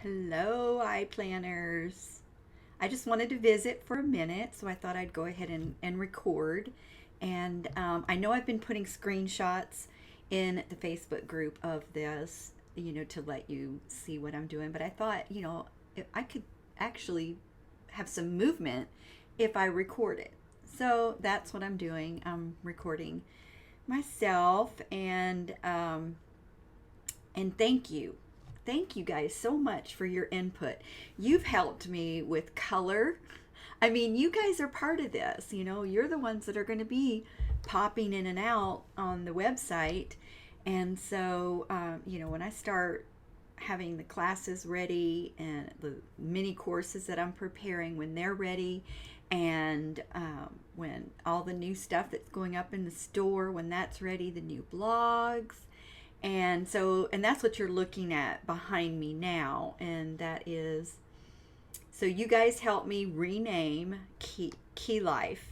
Hello, iPlanners. I just wanted to visit for a minute, so I thought I'd go ahead and record. And I know I've been putting screenshots in the Facebook group of this, to let you see what I'm doing. But I thought, if I could actually have some movement if I record it. So that's what I'm doing. I'm recording myself, and thank you. Thank you guys so much for your input. You've helped me with color. I mean, you guys are part of this. You're the ones that are going to be popping in and out on the website. And so, when I start having the classes ready and the mini courses that I'm preparing, when they're ready, and when all the new stuff that's going up in the store, when that's ready, the new blogs, and that's what you're looking at behind me now. And that is, so you guys help me rename Key Life.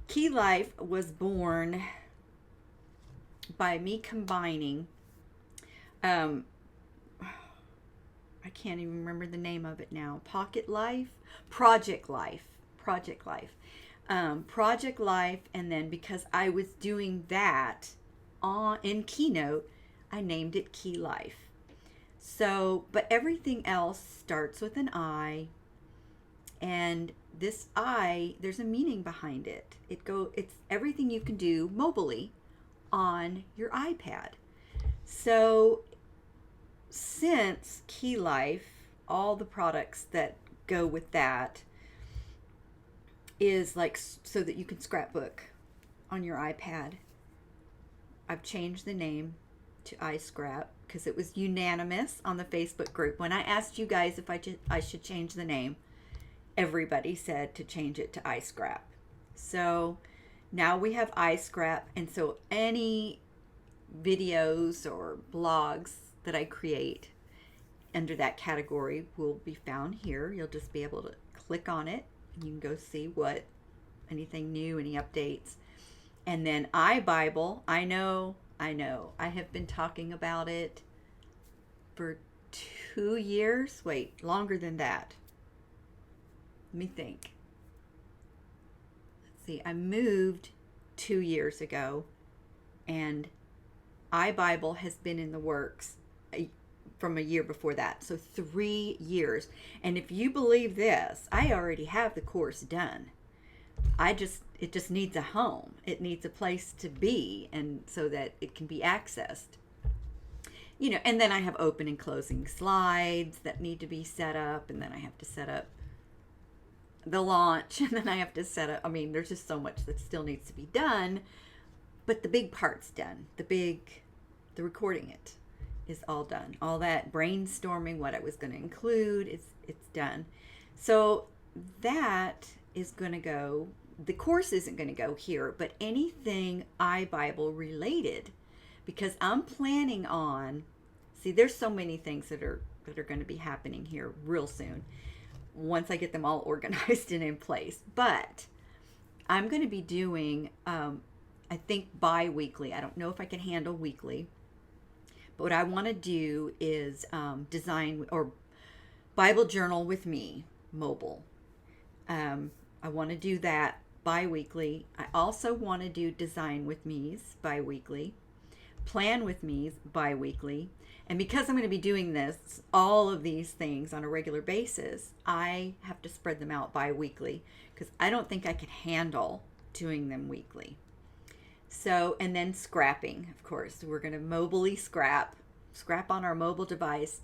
Key Life was born by me combining, um, I can't even remember the name of it now. Pocket Life, Project Life, Project Life, Project Life, and then because I was doing that in Keynote, I named it Key Life. So, but everything else starts with an I, and this I, there's a meaning behind it. It's everything you can do mobily on your iPad. So, since Key Life, all the products that go with that is like so that you can scrapbook on your iPad. I've changed the name to iScrap because it was unanimous on the Facebook group. When I asked you guys if I should change the name, everybody said to change it to iScrap. So now we have iScrap, and so any videos or blogs that I create under that category will be found here. You'll just be able to click on it and you can go see what anything new, any updates. And then iBible, I know. I have been talking about it for 2 years. Wait, longer than that. Let me think. Let's see, I moved 2 years ago, and iBible has been in the works from a year before that. So 3 years. And if you believe this, I already have the course done. It just needs a home. It needs a place to be, and so that it can be accessed. And then I have open and closing slides that need to be set up, and then I have to set up the launch, and then I have to set up, I mean, there's just so much that still needs to be done, but the big part's done. The recording it is all done. All that brainstorming, what I was going to include, it's done. So that is going to go, the course isn't going to go here, but anything iBible related, because I'm planning on, see, there's so many things that are going to be happening here real soon once I get them all organized and in place. But I'm going to be doing, I think, bi-weekly. I don't know if I can handle weekly, but what I want to do is design or Bible journal with me mobile. I want to do that bi-weekly. I also want to do design with me's bi-weekly, plan with me's bi-weekly. And because I'm going to be doing this, all of these things on a regular basis, I have to spread them out bi-weekly because I don't think I can handle doing them weekly. So, and then scrapping, of course. We're going to mobily scrap on our mobile device,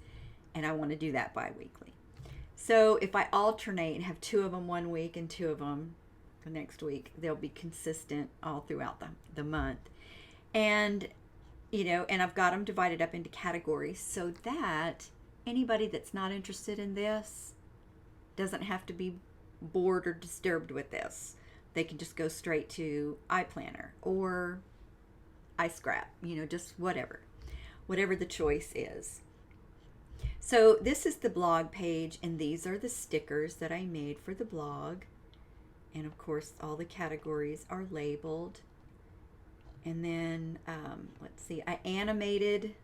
and I want to do that bi-weekly. So if I alternate and have 2 of them one week and 2 of them the next week, they'll be consistent all throughout the month. And, and I've got them divided up into categories so that anybody that's not interested in this doesn't have to be bored or disturbed with this. They can just go straight to iPlanner or iScrap, just whatever the choice is. So this is the blog page, and these are the stickers that I made for the blog. And of course, all the categories are labeled. And then, let's see, I animated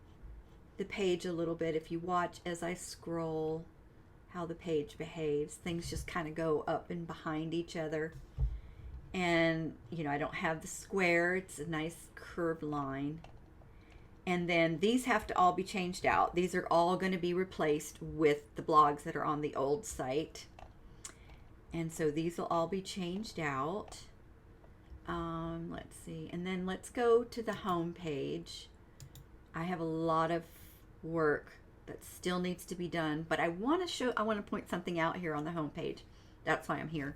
the page a little bit. If you watch as I scroll, how the page behaves, things just kind of go up and behind each other. And, I don't have the square. It's a nice curved line. And then these have to all be changed out. These are all going to be replaced with the blogs that are on the old site. And so these will all be changed out. Let's see. And then let's go to the home page. I have a lot of work that still needs to be done, but I want to point something out here on the home page. That's why I'm here.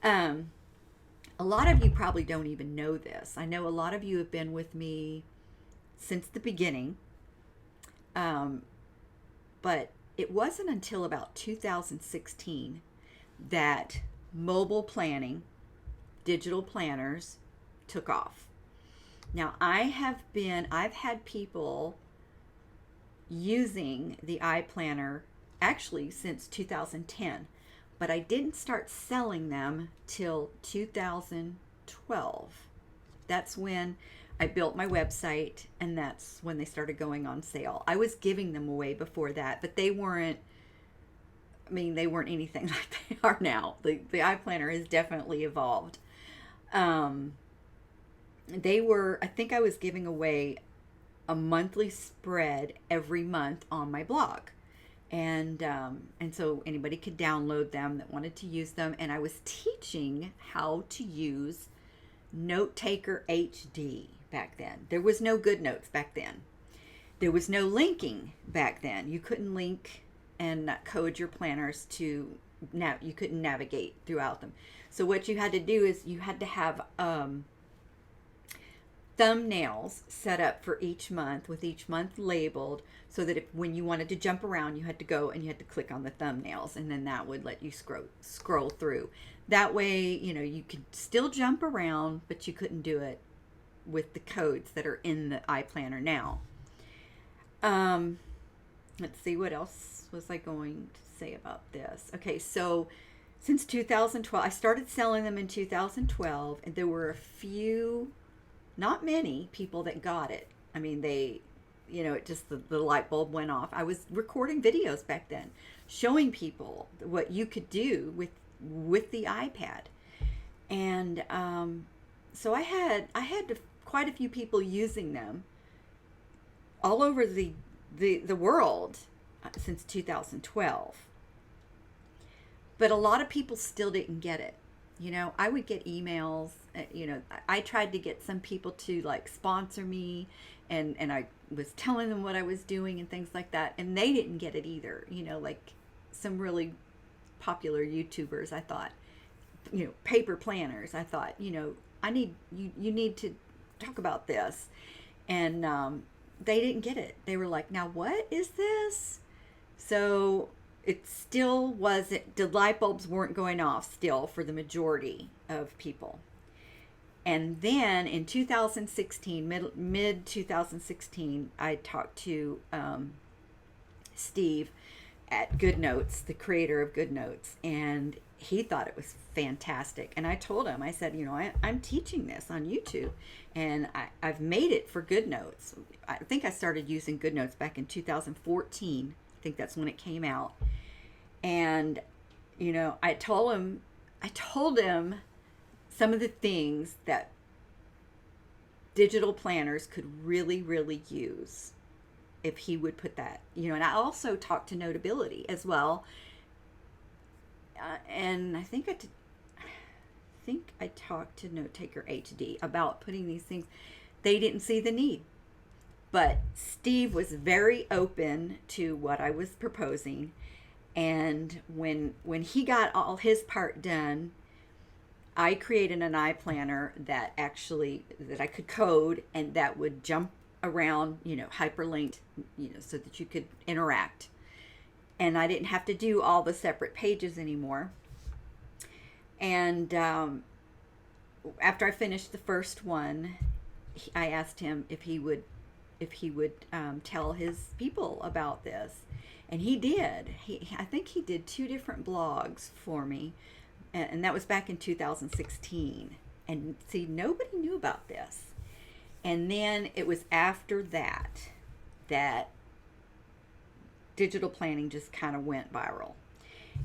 A lot of you probably don't even know this. I know a lot of you have been with me since the beginning. But it wasn't until about 2016 that mobile planning, digital planners took off. Now I've had people using the iPlanner actually since 2010, but I didn't start selling them till 2012. That's when I built my website, and that's when they started going on sale. I was giving them away before that, but they weren't anything like they are now. The iPlanner has definitely evolved. I think I was giving away a monthly spread every month on my blog. And so anybody could download them that wanted to use them. And I was teaching how to use Notetaker HD back then. There was no GoodNotes back then. There was no linking back then. You couldn't link and code your planners you couldn't navigate throughout them. So what you had to do is you had to have thumbnails set up for each month, with each month labeled, so that when you wanted to jump around, you had to go and you had to click on the thumbnails, and then that would let you scroll through. That way, you could still jump around, but you couldn't do it with the codes that are in the iPlanner now. Let's see, what else was I going to say about this? Okay, so since 2012, I started selling them in 2012, and there were a few, not many people that got it. I mean, it just, the light bulb went off. I was recording videos back then, showing people what you could do with the iPad. And so I had quite a few people using them all over the world since 2012. But a lot of people still didn't get it. I would get emails, I tried to get some people to sponsor me, and I was telling them what I was doing and things like that, and they didn't get it either. Like some really popular YouTubers, I thought, paper planners, I thought, you need to talk about this. And they didn't get it. They were like, now what is this? So it still wasn't, the light bulbs weren't going off still for the majority of people. And then in 2016, mid 2016, I talked to Steve at GoodNotes, the creator of GoodNotes, and he thought it was fantastic. And I told him, I said, I'm teaching this on YouTube, and I've made it for GoodNotes. I think I started using GoodNotes back in 2014. I think that's when it came out. And, I told him some of the things that digital planners could really, really use if he would put that, and I also talked to Notability as well. And I think I talked to Notetaker HD about putting these things. They didn't see the need. But Steve was very open to what I was proposing. And when he got all his part done, I created an iPlanner that I could code, and that would jump around, hyperlinked, so that you could interact. And I didn't have to do all the separate pages anymore. And after I finished the first one, I asked him if he would tell his people about this. And he did. I think he did 2 different blogs for me. And that was back in 2016. And see, nobody knew about this. And then it was after that digital planning just kind of went viral.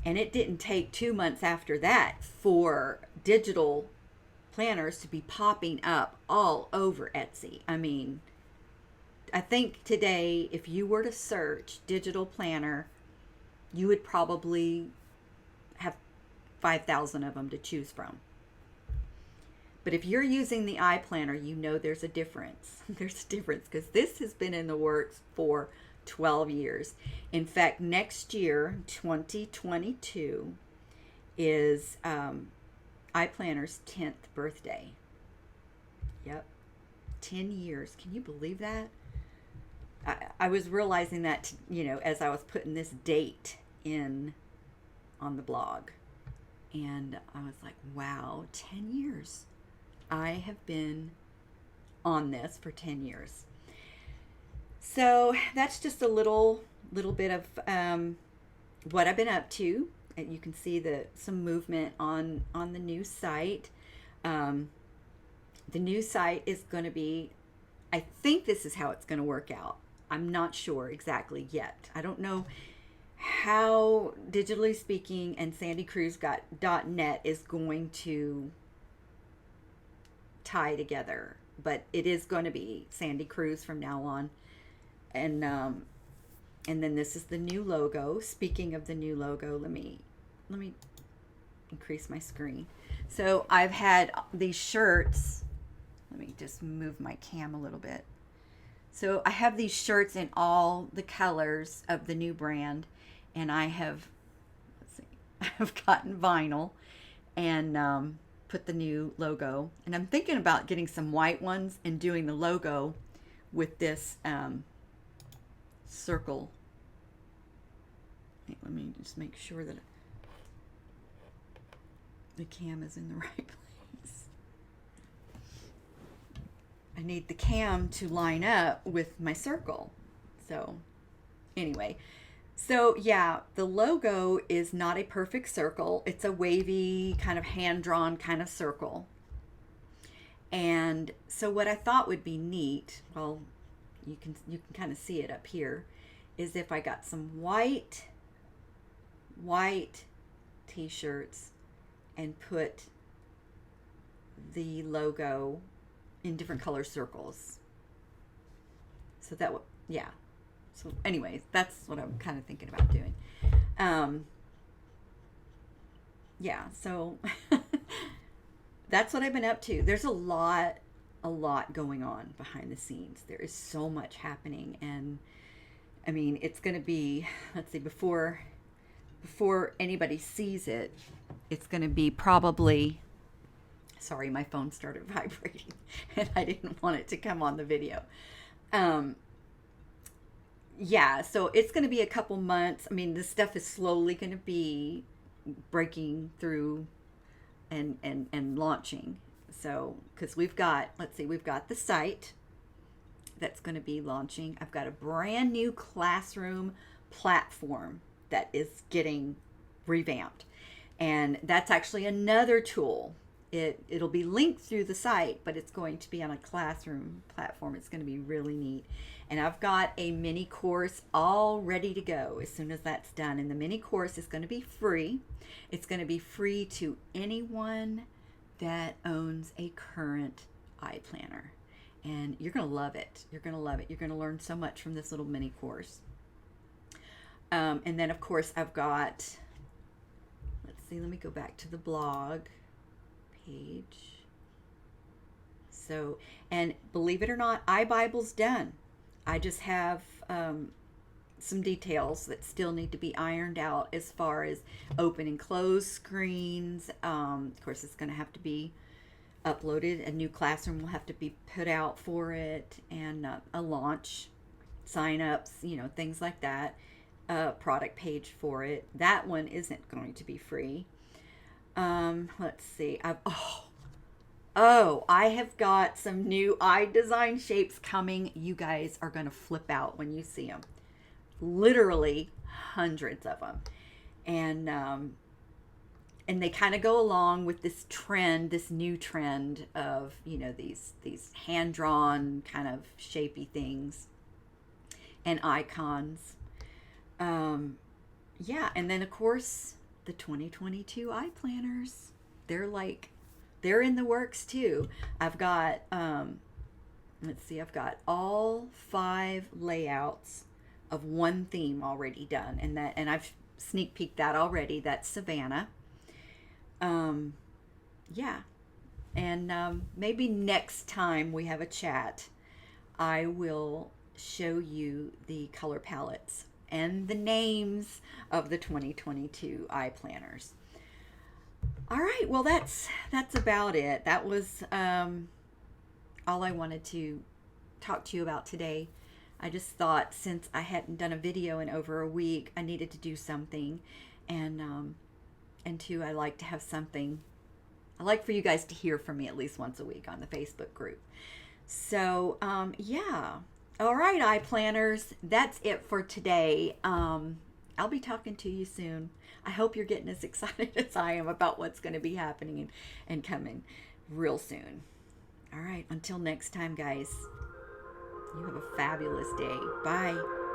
And it didn't take 2 months after that for digital planners to be popping up all over Etsy. I mean, I think today, if you were to search digital planner, you would probably have 5,000 of them to choose from. But if you're using the iPlanner, you know there's a difference. There's a difference because this has been in the works for 12 years. In fact, next year, 2022, is iPlanner's 10th birthday. Yep, 10 years. Can you believe that? I was realizing that, as I was putting this date in on the blog. And I was like, wow, 10 years. I have been on this for 10 years. So that's just a little bit of what I've been up to. And you can see some movement on the new site. The new site is going to be, I think this is how it's going to work out. I'm not sure exactly yet. I don't know how Digitally Speaking and sandycruz.net is going to tie together, but it is going to be Sandy Cruz from now on. And then this is the new logo. Speaking of the new logo, let me increase my screen. So I've had these shirts. Let me just move my cam a little bit. So I have these shirts in all the colors of the new brand, and I've gotten vinyl and put the new logo. And I'm thinking about getting some white ones and doing the logo with this circle. Let me just make sure that the cam is in the right place. I need the cam to line up with my circle. So anyway, so yeah, the logo is not a perfect circle. It's a wavy kind of hand-drawn kind of circle. And so what I thought would be neat, well, you can kind of see it up here, is if I got some white t-shirts and put the logo in different color circles. So that would, yeah. So anyways, that's what I'm kind of thinking about doing. Yeah, so that's what I've been up to. There's a lot going on behind the scenes. There is so much happening, and I mean, it's going to be, let's see, before anybody sees it, it's going to be probably, sorry, my phone started vibrating and I didn't want it to come on the video. Yeah, so it's going to be a couple months. I mean, this stuff is slowly going to be breaking through and launching. So, because we've got the site that's going to be launching. I've got a brand new classroom platform that is getting revamped. And that's actually another tool. It'll be linked through the site, but it's going to be on a classroom platform. It's going to be really neat. And I've got a mini course all ready to go as soon as that's done. And the mini course is going to be free. It's going to be free to anyone that owns a current iPlanner. And you're going to love it. You're going to love it. You're going to learn so much from this little mini course. And then, of course, I've got, let's see, let me go back to the blog page. So, and believe it or not, iBible's done. I just have some details that still need to be ironed out as far as open and close screens. Of course, it's going to have to be uploaded. A new classroom will have to be put out for it, and a launch, sign-ups, things like that. Product page for it. That one isn't going to be free. Let's see. I have got some new iDesign shapes coming. You guys are going to flip out when you see them. Literally hundreds of them. And they kind of go along with this trend, this new trend of, these hand-drawn kind of shapey things and icons. Yeah, and then of course the 2022 eye planners. They're like they're in the works too. I've got let's see, I've got all 5 layouts of one theme already done, and I've sneak peeked that already. That's Savannah. Um, yeah, and maybe next time we have a chat, I will show you the color palettes and the names of the 2022 eye planners. All right, well that's about it. That was all I wanted to talk to you about today. I just thought since I hadn't done a video in over a week, I needed to do something, and two, I like to have something. I like for you guys to hear from me at least once a week on the Facebook group. So yeah. All right, eye planners. That's it for today. I'll be talking to you soon. I hope you're getting as excited as I am about what's going to be happening and coming real soon. All right, until next time, guys. You have a fabulous day. Bye.